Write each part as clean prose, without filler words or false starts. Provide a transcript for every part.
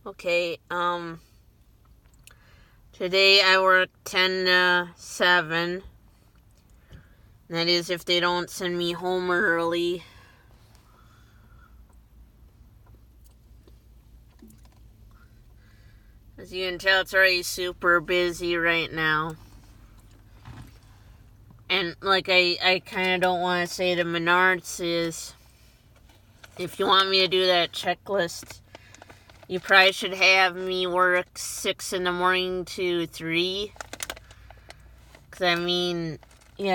Okay, today I work 10 to 7. That is if they don't send me home early. As you can tell, it's already super busy right now. And like I kind of don't want to say to Menards is, if you want me to do that checklist, you probably should have me work 6 in the morning to 3. Because, I mean, this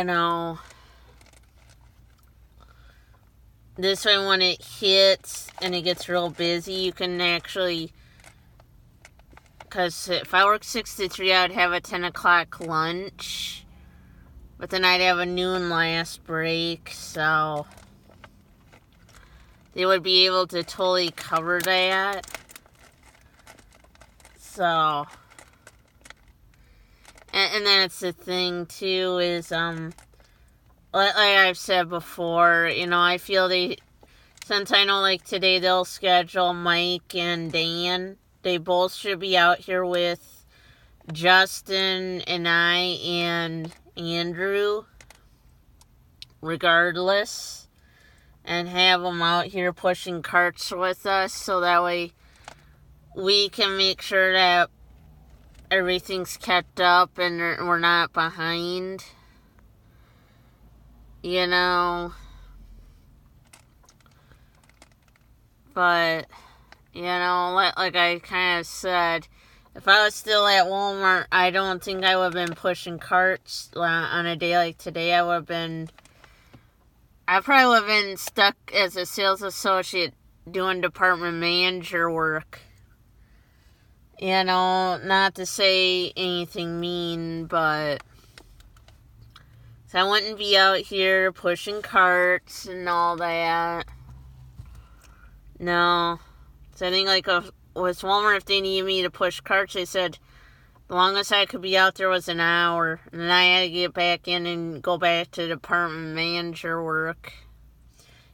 way when it hits and it gets real busy, you can actually... Because if I work 6 to 3, I'd have a 10 o'clock lunch. But then I'd have a noon last break, so... They would be able to totally cover that. So... And that's the thing, too, is, like I've said before, I feel since I know, like, today they'll schedule Mike and Dan, they both should be out here with Justin and I and Andrew, regardless, and have them out here pushing carts with us, so that way we can make sure that everything's kept up and we're not behind. But, like I kind of said, if I was still at Walmart, I don't think I would have been pushing carts on a day like today. I probably would have been stuck as a sales associate doing department manager work. Not to say anything mean, but... So I wouldn't be out here pushing carts and all that. No. So I think, like, with Walmart, if they needed me to push carts, they said the longest I could be out there was an hour. And then I had to get back in and go back to department manager work.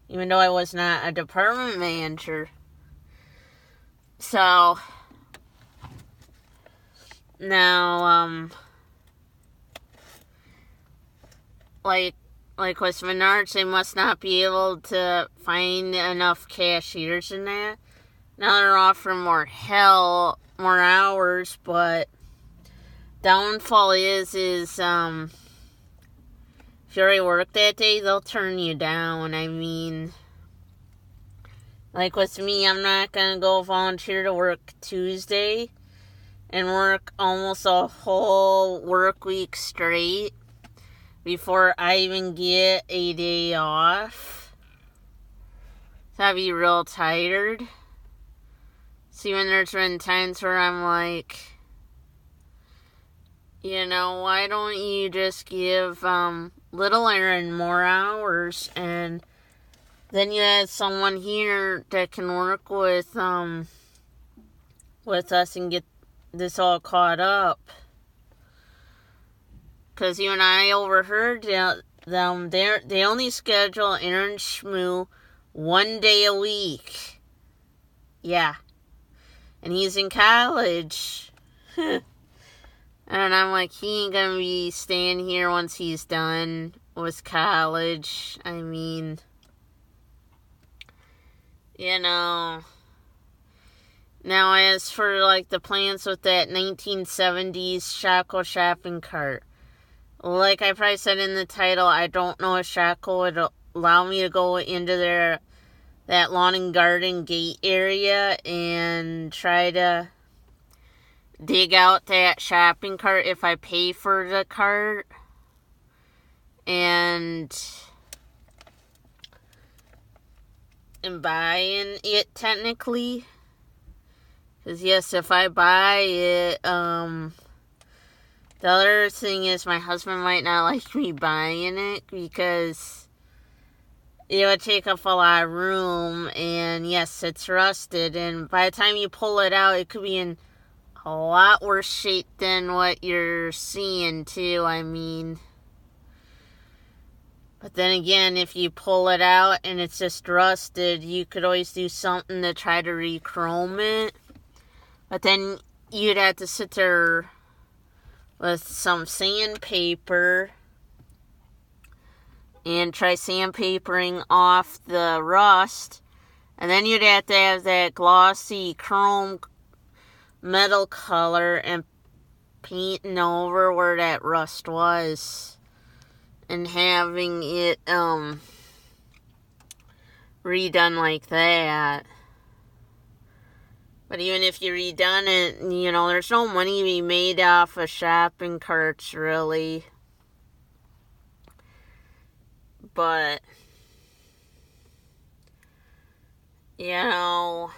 Even though I was not a department manager. So... Now, like with Menards, they must not be able to find enough cashiers in that. Now they're offering more hours, but downfall is if you already work that day, they'll turn you down. I mean, like with me, I'm not gonna go volunteer to work Tuesday and work almost a whole work week straight before I even get a day off. So I'd be real tired. See, when there's been times where I'm like, why don't you just give Little Aaron more hours, and then you have someone here that can work with us and get this all caught up. Because you and I overheard them, they only schedule Aaron Shmoo 1 day a week. Yeah. And he's in college. And I'm like, he ain't gonna be staying here once he's done with college. I mean, Now, as for, like, the plans with that 1970s Shopko shopping cart, like I probably said in the title, I don't know if Shopko would allow me to go into that lawn and garden gate area and try to dig out that shopping cart if I pay for the cart. And buying it technically. Because yes, if I buy it, the other thing is my husband might not like me buying it because it would take up a lot of room, and yes, it's rusted, and by the time you pull it out, it could be in a lot worse shape than what you're seeing, too. I mean, but then again, if you pull it out and it's just rusted, you could always do something to try to re-chrome it. But then you'd have to sit there with some sandpaper and try sandpapering off the rust. And then you'd have to have that glossy chrome metal color and painting over where that rust was. And having it redone like that. But even if you redone it, there's no money to be made off of shopping carts, really. But, and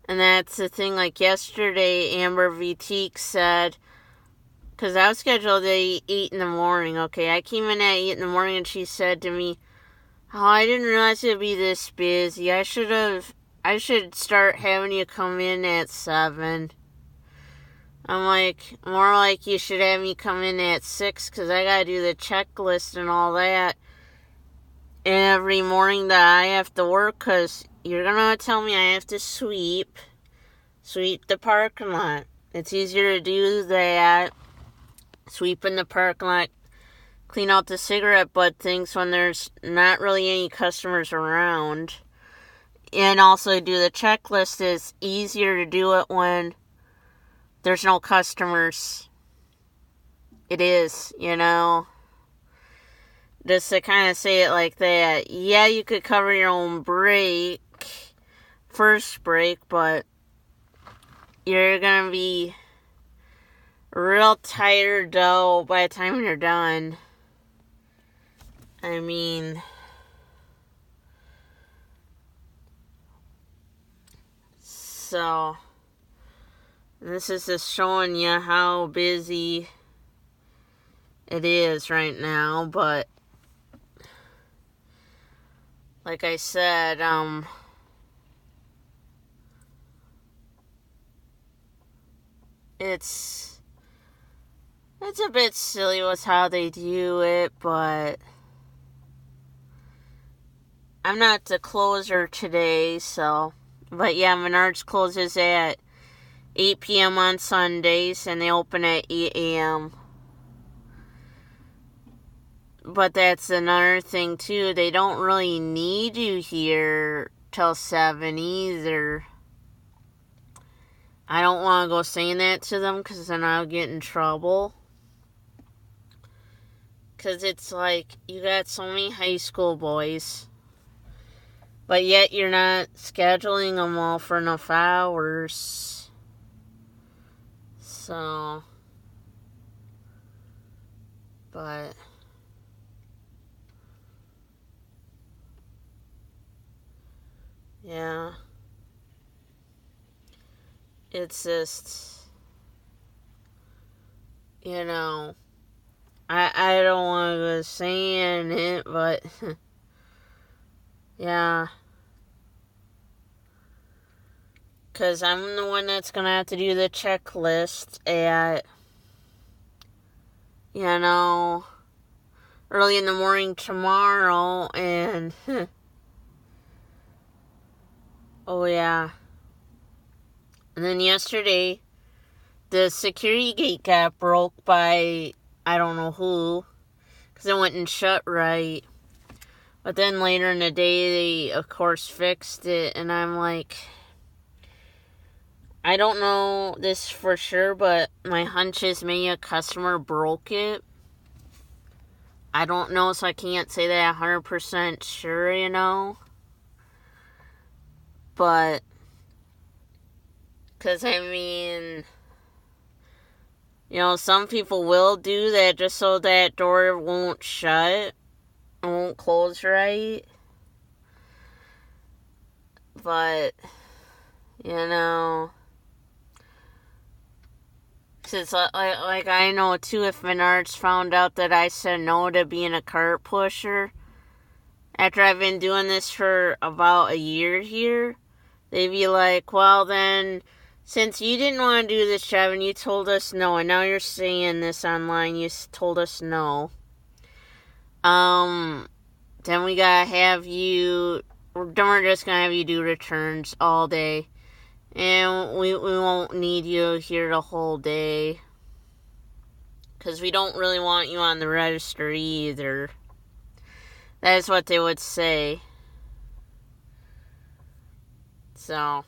that's the thing, like yesterday, Amber Vitique said, because I was scheduled at 8 in the morning, okay? I came in at 8 in the morning and she said to me, "Oh, I didn't realize it'd be this busy. I should start having you come in at 7. I'm like, more like you should have me come in at 6 because I gotta do the checklist and all that every morning that I have to work, because you're gonna tell me I have to sweep the parking lot. It's easier to do that, sweeping the parking lot, clean out the cigarette butt things when there's not really any customers around. And also do the checklist is easier to do it when there's no customers. It is, Just to kind of say it like that. Yeah, you could cover your own break, first break, but you're going to be real tired, though, by the time you're done. I mean, so this is just showing you how busy it is right now, but like I said, it's a bit silly with how they do it, but I'm not the closer today, so, but yeah, Menards closes at 8 p.m. on Sundays, and they open at 8 a.m. But that's another thing, too. They don't really need you here till 7 either. I don't want to go saying that to them, because then I'll get in trouble. Because it's like, you got so many high school boys, but yet you're not scheduling them all for enough hours. So, but yeah, it's just, I don't want to go saying it, but yeah, because I'm the one that's going to have to do the checklist at, early in the morning tomorrow, and oh yeah. And then yesterday, the security gate got broke by I don't know who, because it wouldn't shut right. But then later in the day, they of course fixed it, and I'm like, I don't know this for sure, but my hunch is maybe a customer broke it. I don't know, so I can't say that 100% sure, But, because I mean, some people will do that just so that door won't shut, won't close right. But, since, like I know too, if Menards found out that I said no to being a cart pusher, after I've been doing this for about a year here, they'd be like, well then, since you didn't want to do this job and you told us no, and now you're saying this online, you told us no, then we gotta have you, then we're just gonna have you do returns all day. And we won't need you here the whole day. Because we don't really want you on the register either. That's what they would say. So...